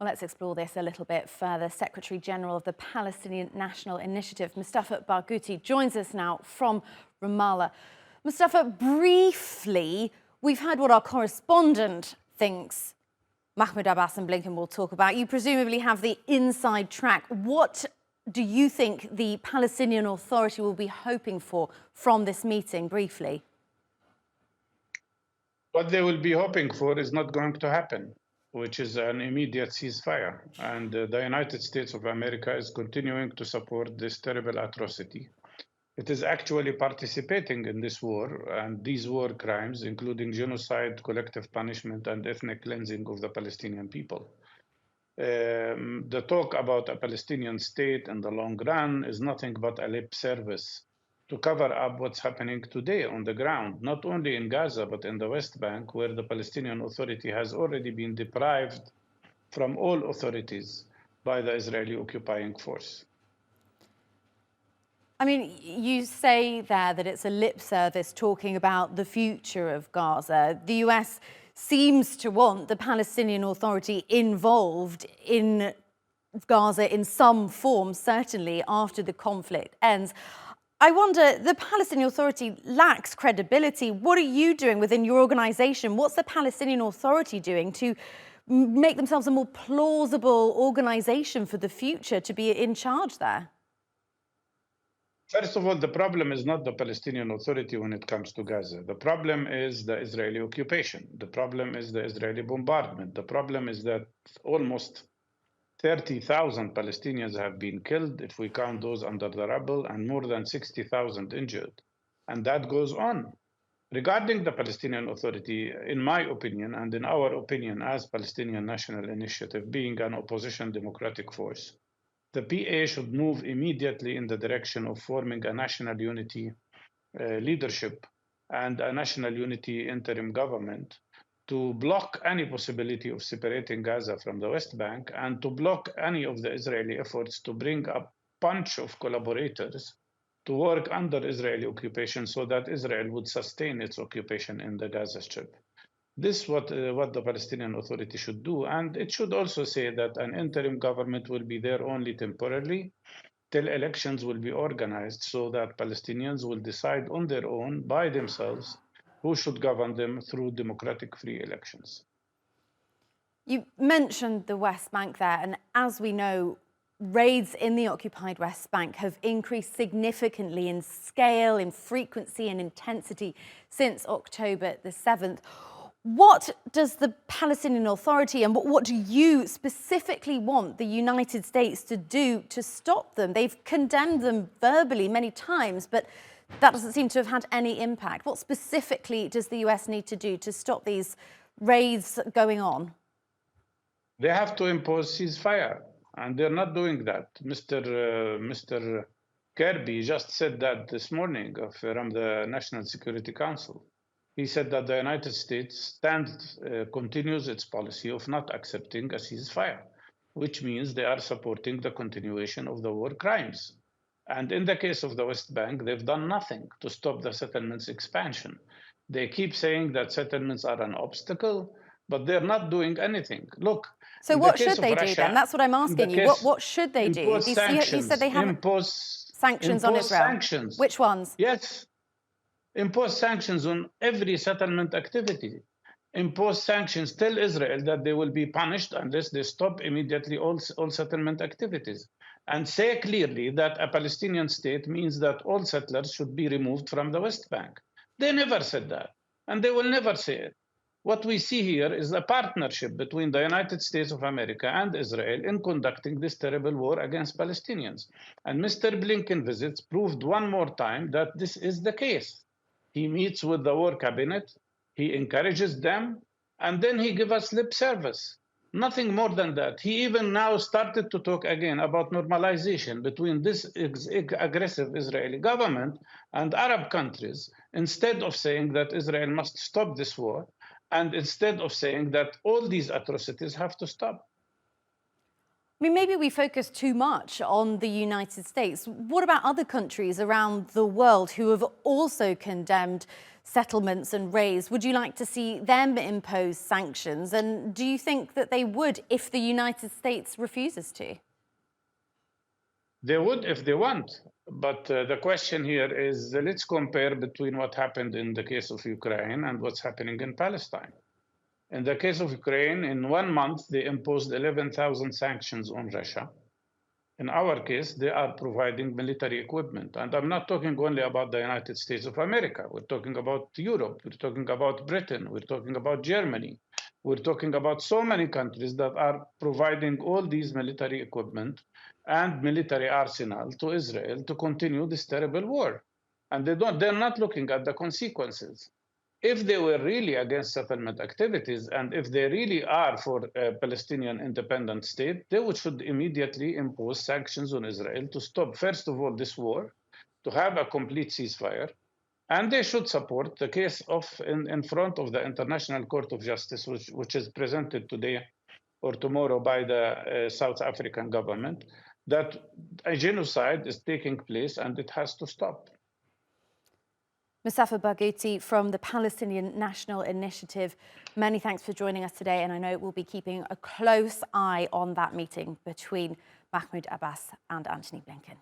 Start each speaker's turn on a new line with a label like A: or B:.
A: Well, let's explore this a little bit further. Secretary General of the Palestinian National Initiative, Mustafa Bouti, joins us now from Ramallah. Mustafa, briefly, we've heard what our correspondent thinks Mahmoud Abbas and Blinken will talk about. You presumably have the inside track. What do you think the Palestinian Authority will be hoping for from this meeting, briefly?
B: What they will be hoping for is not going to happen, which is an immediate ceasefire. And the United States of America is continuing to support this terrible atrocity. It is actually participating in this war and these war crimes, including genocide, collective punishment, and ethnic cleansing of the Palestinian people. The talk about a Palestinian state in the long run is nothing but a lip service to cover up what's happening today on the ground, not only in Gaza, but in the West Bank, where the Palestinian Authority has already been deprived from all authorities by the Israeli occupying force.
A: I mean, you say there that it's a lip service talking about the future of Gaza. The US seems to want the Palestinian Authority involved in Gaza in some form, certainly after the conflict ends. I wonder, the Palestinian Authority lacks credibility. What are you doing within your organization? What's the Palestinian Authority doing to make themselves a more plausible organization for the future to be in charge there?
B: First of all, the problem is not the Palestinian Authority when it comes to Gaza. The problem is the Israeli occupation. The problem is the Israeli bombardment. The problem is that almost 30,000 Palestinians have been killed, if we count those under the rubble, and more than 60,000 injured. And that goes on. Regarding the Palestinian Authority, in my opinion, and in our opinion as Palestinian National Initiative, being an opposition democratic force, the PA should move immediately in the direction of forming a national unity leadership and a national unity interim government to block any possibility of separating Gaza from the West Bank and to block any of the Israeli efforts to bring a bunch of collaborators to work under Israeli occupation so that Israel would sustain its occupation in the Gaza Strip. This is what the Palestinian Authority should do. And it should also say that an interim government will be there only temporarily till elections will be organized so that Palestinians will decide on their own, by themselves, who should govern them through democratic free elections.
A: You mentioned the West Bank there, and as we know, raids in the occupied West Bank have increased significantly in scale, in frequency and intensity since October the 7th. What does the Palestinian Authority and what do you specifically want the United States to do to stop them? They've condemned them verbally many times, but that doesn't seem to have had any impact. What specifically does the US need to do to stop these raids going on?
B: They have to impose ceasefire, and they're not doing that. Mr. Kirby just said that this morning from the National Security Council. He said that the United States continues its policy of not accepting a ceasefire, which means they are supporting the continuation of the war crimes. And in the case of the West Bank, they've done nothing to stop the settlements expansion. They keep saying that settlements are an obstacle, but they're not doing anything. Look.
A: So what should they do then? That's what I'm asking you. What should they do? You said they haven't
B: impose
A: sanctions on Israel.
B: Sanctions.
A: Which ones?
B: Yes. Impose sanctions on every settlement activity. Impose sanctions, tell Israel that they will be punished unless they stop immediately all settlement activities. And say clearly that a Palestinian state means that all settlers should be removed from the West Bank. They never said that, and they will never say it. What we see here is a partnership between the United States of America and Israel in conducting this terrible war against Palestinians. And Mr. Blinken visits proved one more time that this is the case. He meets with the war cabinet, he encourages them, and then he gives us lip service. Nothing more than that. He even now started to talk again about normalization between this aggressive Israeli government and Arab countries, instead of saying that Israel must stop this war, and instead of saying that all these atrocities have to stop.
A: I mean, maybe we focus too much on the United States. What about other countries around the world who have also condemned settlements and raids. Would you like to see them impose sanctions? And do you think that they would if the United States refuses to?
B: They would if they want. But the question here is, let's compare between what happened in the case of Ukraine and what's happening in Palestine. In the case of Ukraine, in 1 month, they imposed 11,000 sanctions on Russia. In our case, they are providing military equipment. And I'm not talking only about the United States of America. We're talking about Europe. We're talking about Britain. We're talking about Germany. We're talking about so many countries that are providing all these military equipment and military arsenal to Israel to continue this terrible war. And they're not looking at the consequences. If they were really against settlement activities and if they really are for a Palestinian independent state, they should immediately impose sanctions on Israel to stop, first of all, this war, to have a complete ceasefire, and they should support the case in front of the International Court of Justice, which is presented today or tomorrow by the South African government, that a genocide is taking place and it has to stop.
A: Mustafa Barghouti from the Palestinian National Initiative, many thanks for joining us today, and I know we'll be keeping a close eye on that meeting between Mahmoud Abbas and Antony Blinken.